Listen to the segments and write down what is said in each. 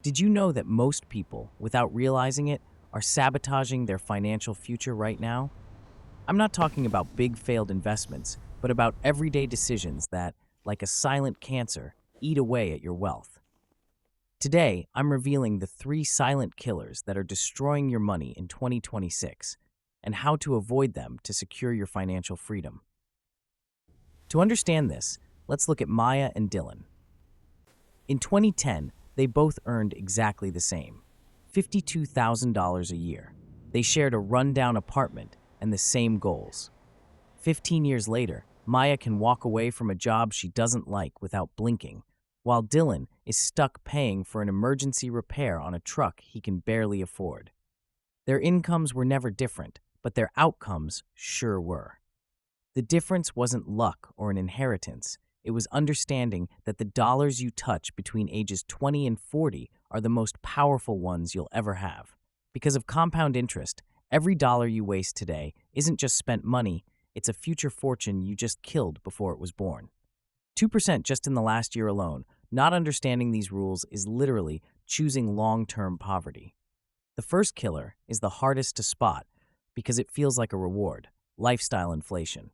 Did you know that most people, without realizing it, are sabotaging their financial future right now? I'm not talking about big failed investments, but about everyday decisions that, like a silent cancer, eat away at your wealth. Today, I'm revealing the three silent killers that are destroying your money in 2026 and how to avoid them to secure your financial freedom. To understand this, let's look at Maya and Dylan. In 2010, they both earned exactly the same, $52,000 a year. They shared a rundown apartment and the same goals. 15 years later, Maya can walk away from a job she doesn't like without blinking, while Dylan is stuck paying for an emergency repair on a truck he can barely afford. Their incomes were never different, but their outcomes sure were. The difference wasn't luck or an inheritance. It was understanding that the dollars you touch between ages 20 and 40 are the most powerful ones you'll ever have. Because of compound interest, every dollar you waste today isn't just spent money, it's a future fortune you just killed before it was born. 2% just in the last year alone. Not understanding these rules is literally choosing long-term poverty. The first killer is the hardest to spot because it feels like a reward: lifestyle inflation.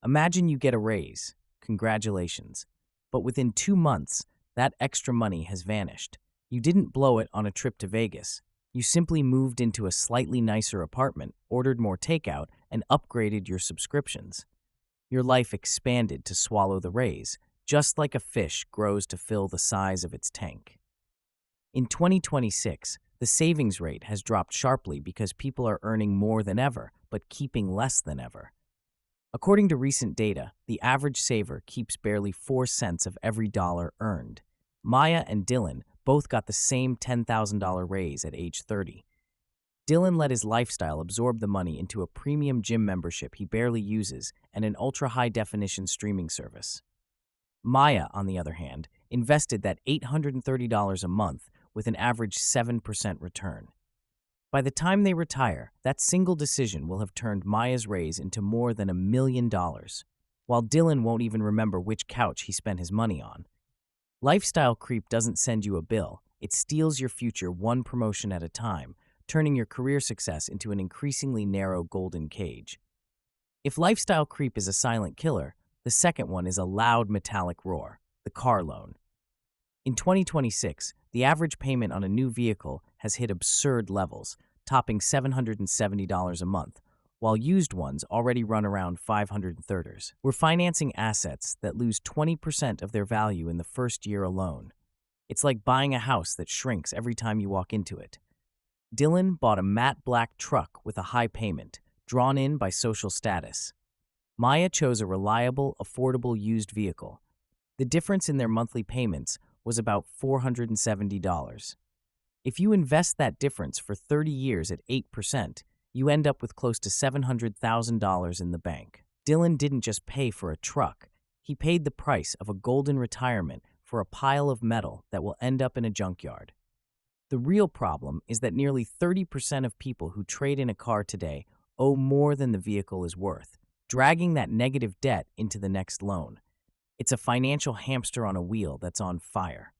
Imagine you get a raise. Congratulations. But within 2 months, that extra money has vanished. You didn't blow it on a trip to Vegas. You simply moved into a slightly nicer apartment, ordered more takeout, and upgraded your subscriptions. Your life expanded to swallow the raise, just like a fish grows to fill the size of its tank. In 2026, the savings rate has dropped sharply because people are earning more than ever, but keeping less than ever. According to recent data, the average saver keeps barely 4 cents of every dollar earned. Maya and Dylan both got the same $10,000 raise at age 30. Dylan let his lifestyle absorb the money into a premium gym membership he barely uses and an ultra-high-definition streaming service. Maya, on the other hand, invested that $830 a month with an average 7% return. By the time they retire, that single decision will have turned Maya's raise into more than $1 million, while Dylan won't even remember which couch he spent his money on. Lifestyle creep doesn't send you a bill, it steals your future one promotion at a time, turning your career success into an increasingly narrow golden cage. If lifestyle creep is a silent killer, the second one is a loud metallic roar: the car loan. In 2026, the average payment on a new vehicle has hit absurd levels, topping $770 a month, while used ones already run around $530. We're financing assets that lose 20% of their value in the first year alone. It's like buying a house that shrinks every time you walk into it. Dylan bought a matte black truck with a high payment, drawn in by social status. Maya chose a reliable, affordable used vehicle. The difference in their monthly payments was about $470. If you invest that difference for 30 years at 8%, you end up with close to $700,000 in the bank. Dylan didn't just pay for a truck. He paid the price of a golden retirement for a pile of metal that will end up in a junkyard. The real problem is that nearly 30% of people who trade in a car today owe more than the vehicle is worth, dragging that negative debt into the next loan. It's a financial hamster on a wheel that's on fire.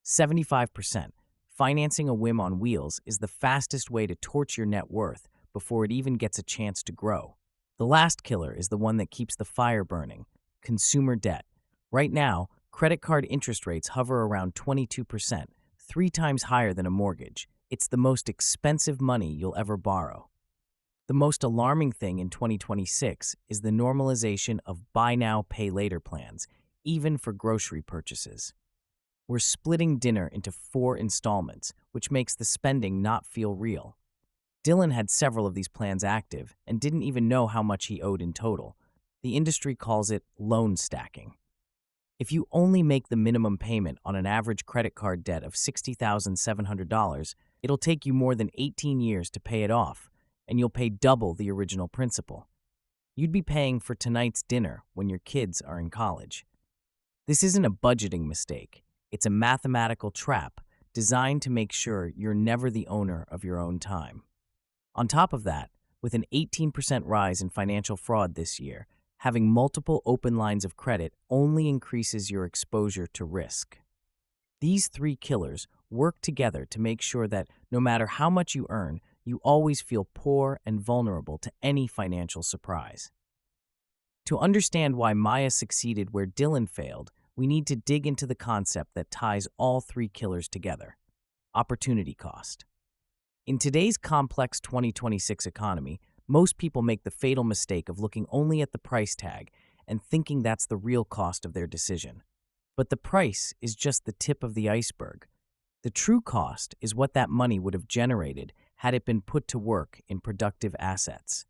75%. Financing a whim on wheels is the fastest way to torch your net worth before it even gets a chance to grow. The last killer is the one that keeps the fire burning: consumer debt. Right now, credit card interest rates hover around 22%, 3 times higher than a mortgage. It's the most expensive money you'll ever borrow. The most alarming thing in 2026 is the normalization of buy now, pay later plans, even for grocery purchases. We're splitting dinner into 4 installments, which makes the spending not feel real. Dylan had several of these plans active and didn't even know how much he owed in total. The industry calls it loan stacking. If you only make the minimum payment on an average credit card debt of $60,700, it'll take you more than 18 years to pay it off, and you'll pay double the original principal. You'd be paying for tonight's dinner when your kids are in college. This isn't a budgeting mistake. It's a mathematical trap designed to make sure you're never the owner of your own time. On top of that, with an 18% rise in financial fraud this year, having multiple open lines of credit only increases your exposure to risk. These 3 killers work together to make sure that no matter how much you earn, you always feel poor and vulnerable to any financial surprise. To understand why Maya succeeded where Dylan failed, we need to dig into the concept that ties all three killers together: opportunity cost. In today's complex 2026 economy, most people make the fatal mistake of looking only at the price tag and thinking that's the real cost of their decision. But the price is just the tip of the iceberg. The true cost is what that money would have generated had it been put to work in productive assets.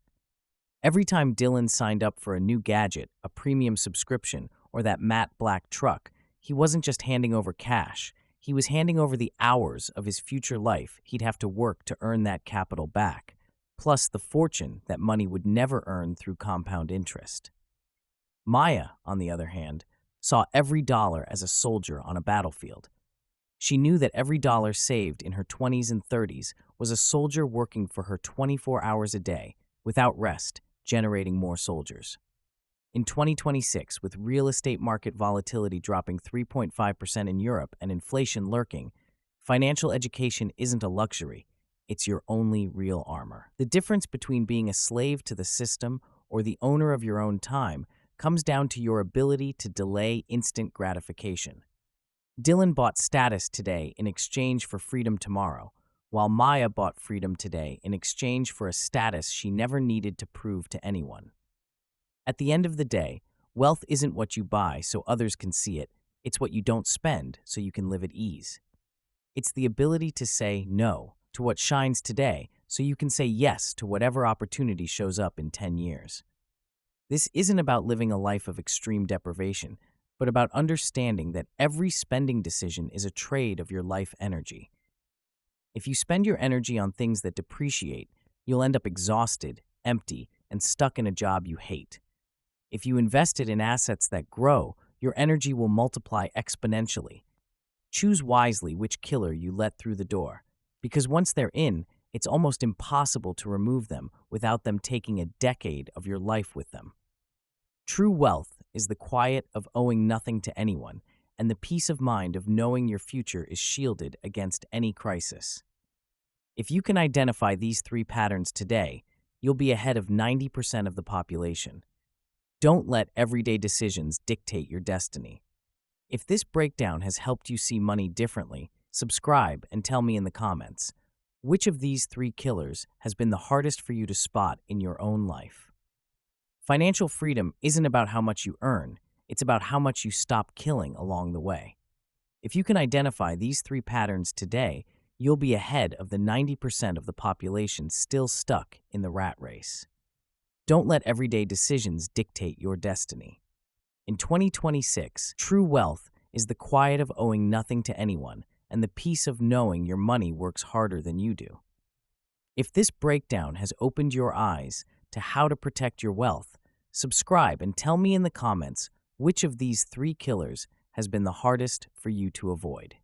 Every time Dylan signed up for a new gadget, a premium subscription, or that matte black truck, he wasn't just handing over cash. He was handing over the hours of his future life he'd have to work to earn that capital back, plus the fortune that money would never earn through compound interest. Maya, on the other hand, saw every dollar as a soldier on a battlefield. She knew that every dollar saved in her 20s and 30s was a soldier working for her 24 hours a day, without rest, generating more soldiers. In 2026, with real estate market volatility dropping 3.5% in Europe and inflation lurking, financial education isn't a luxury, it's your only real armor. The difference between being a slave to the system or the owner of your own time comes down to your ability to delay instant gratification. Dylan bought status today in exchange for freedom tomorrow, while Maya bought freedom today in exchange for a status she never needed to prove to anyone. At the end of the day, wealth isn't what you buy so others can see it, it's what you don't spend so you can live at ease. It's the ability to say no to what shines today so you can say yes to whatever opportunity shows up in 10 years. This isn't about living a life of extreme deprivation, but about understanding that every spending decision is a trade of your life energy. If you spend your energy on things that depreciate, you'll end up exhausted, empty, and stuck in a job you hate. If you invest it in assets that grow, your energy will multiply exponentially. Choose wisely which killer you let through the door, because once they're in, it's almost impossible to remove them without them taking a decade of your life with them. True wealth is the quiet of owing nothing to anyone, and the peace of mind of knowing your future is shielded against any crisis. If you can identify these three patterns today, you'll be ahead of 90% of the population. Don't let everyday decisions dictate your destiny. If this breakdown has helped you see money differently, subscribe and tell me in the comments, which of these three killers has been the hardest for you to spot in your own life? Financial freedom isn't about how much you earn, it's about how much you stop killing along the way. If you can identify these three patterns today, you'll be ahead of the 90% of the population still stuck in the rat race. Don't let everyday decisions dictate your destiny. In 2026, true wealth is the quiet of owing nothing to anyone and the peace of knowing your money works harder than you do. If this breakdown has opened your eyes to how to protect your wealth, subscribe and tell me in the comments which of these three killers has been the hardest for you to avoid.